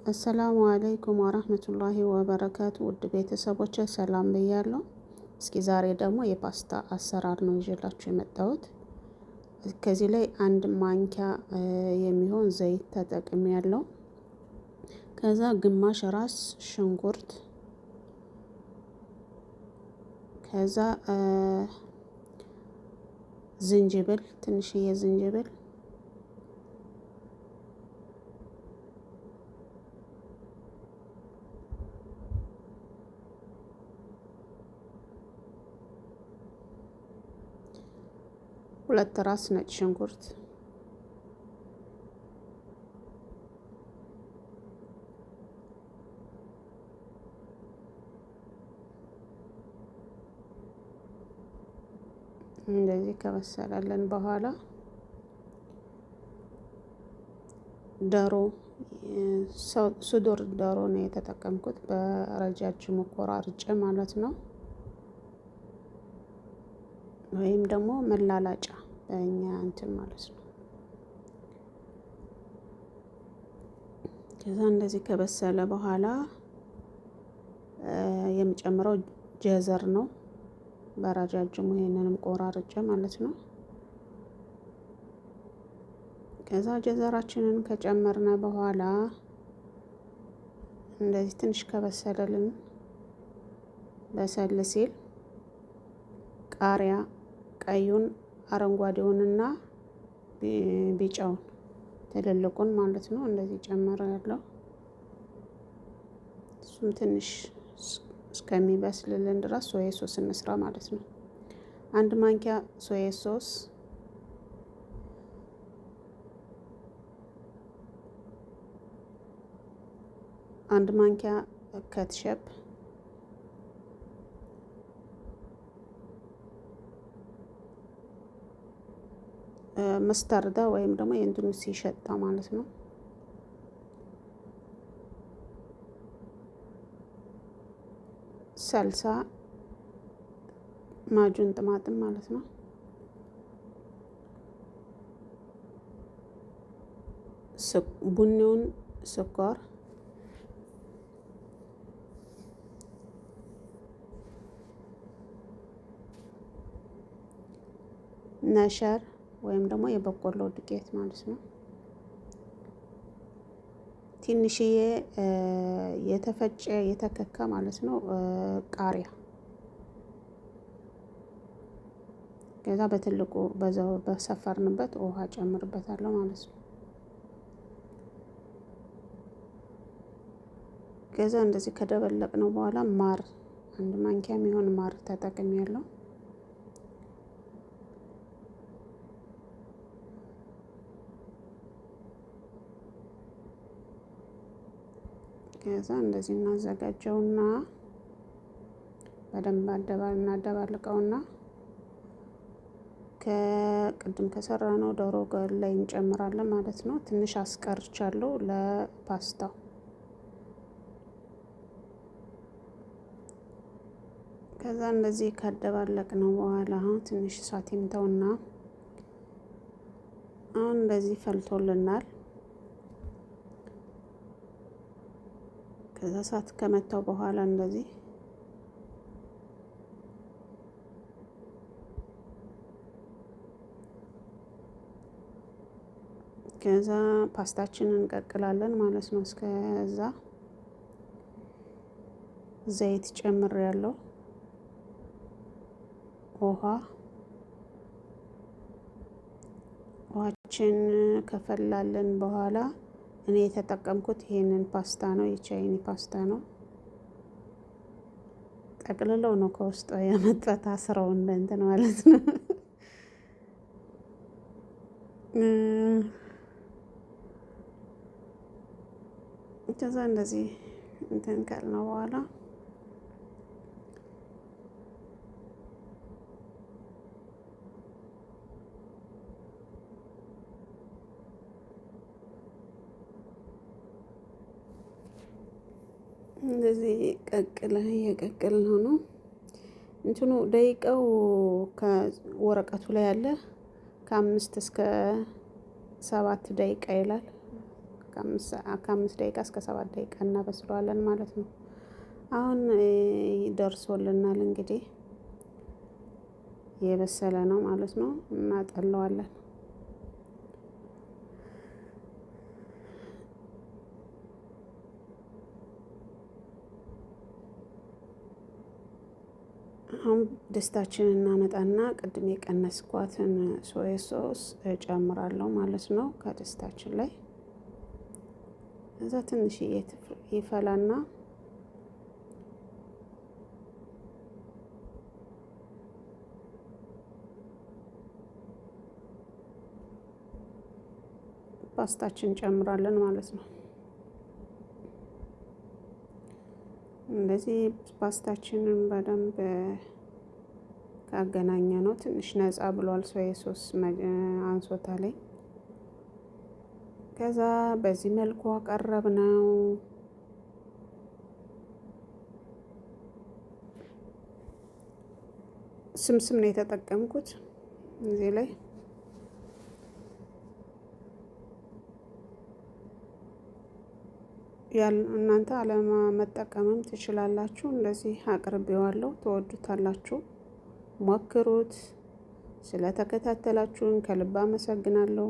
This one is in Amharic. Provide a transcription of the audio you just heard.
አሰላሙ አለይኩም ወራህመቱላሂ ወበረካቱ። ውድ ቤተሰቦች ሰላም ብያለሁ። እስኪ ዛሬ ደግሞ የፓስታ አሰራር ነው ይዤላችሁ የመጣሁት። ከዚህ ላይ አንድ ማንኪያ የሚሆን ዘይት ተጠቅሜያለሁ። ከዛ ግማሽ ራስ ሽንኩርት፣ ከዛ ዝንጅብል፣ ትንሽዬ ዝንጅብል፣ ሁለት ራስ ነጭ ሽንኩርት፣ እንደዚህ ከበሰለልን በኋላ ዶሮ ሱዱር ዶሮ ነው የተጠቀምኩት፣ በረጃጅሙ ቆራርጬ ማለት ነው። ወይም ደግሞ መላላጫ በእኛ እንትን ማለት ነው። ከዛ እንደዚህ ከበሰለ በኋላ የምጨምረው ጀዘር ነው፣ በረጃጅሙ ይሄንንም ቆራርጬ ማለት ነው። ከዛ ጀዘራችንን ከጨመርነ በኋላ እንደዚህ ትንሽ ከበሰለልን በሰል ሲል ቃሪያ ቀዩን፣ አረንጓዴውንና ቢጫውን ትልልቁን ማለት ነው እንደዚህ ጨምሬያለሁ። እሱም ትንሽ እስከሚበስልልን ድረስ ሶያ ሶስ እንስራ ማለት ነው። አንድ ማንኪያ ሶያ ሶስ፣ አንድ ማንኪያ ከትሸፕ፣ መስተርዳ ወይም ደግሞ የእንትኑ ሲሸጣ ማለት ነው። ሰልሳ ማጁን ጥማጥም ማለት ነው። ቡኒውን ስኳር፣ ነሸር ወይም ደግሞ የበቆሎ ዱቄት ማለት ነው። ትንሽዬ የተፈጨ የተከካ ማለት ነው ቃሪያ። ከዛ በትልቁ በዛው በሰፈርንበት ውሃ ጨምርበታለሁ ማለት ነው። ከዛ እንደዚህ ከደበለቅነው በኋላ ማር አንድ ማንኪያ የሚሆን ማር ተጠቅሜያለሁ። ከዛ እንደዚህ እናዘጋጀውና በደንብ እናደባልቀውና ከቅድም ከሰራነው ዶሮ ጋር ላይ እንጨምራለን ማለት ነው። ትንሽ አስቀርቻለሁ ለፓስታው። ከዛ እንደዚህ ካደባለቅነው በኋላ ትንሽ እሳት ይምታውና አሁን እንደዚህ ፈልቶልናል። ከዛ እሳት ከመታው በኋላ እንደዚህ ከዛ ፓስታችንን እንቀቅላለን ማለት ነው። እስከዛ ዘይት ጨምሬያለሁ፣ ውሃችን ከፈላልን በኋላ እኔ የተጠቀምኩት ይሄንን ፓስታ ነው፣ የቻይኒ ፓስታ ነው። ጠቅልለው ነው ከውስጥ ያመጣት አስረው እንትን ማለት ነው። ከዛ እንደዚህ እንትን ካልነው በኋላ እንደዚህ ቀቅለን እየቀቀልነው ነው። እንትኑ ደቂቃው ከወረቀቱ ላይ አለ ከ5 እስከ 7 ደቂቃ ይላል። ከ5 ደቂቃ እስከ 7 ደቂቃ እናበስለዋለን ማለት ነው። አሁን ደርሶልናል እንግዲህ የበሰለ ነው ማለት ነው። እናጠለዋለን። አሁን ድስታችንን እናመጣና ቅድም የቀነስኳትን ሶያ ሶስ እጨምራለሁ ማለት ነው ከድስታችን ላይ። እዛ ትንሽ ይፈላና ፓስታችን እንጨምራለን ማለት ነው። እንደዚህ ፓስታችንን በደንብ ካገናኘ ነው ትንሽ ነፃ ብሏል። ሶያ ሶስ አንሶታል። ከዛ በዚህ መልኩ አቀረብነው። ስምስም ነው የተጠቀምኩት እዚህ ላይ። እናንተ አለመጠቀምም ትችላላችሁ። እንደዚህ አቅርቤዋለሁ፣ ትወዱታላችሁ። ሞክሩት። ስለተከታተላችሁን ከልብ አመሰግናለሁ።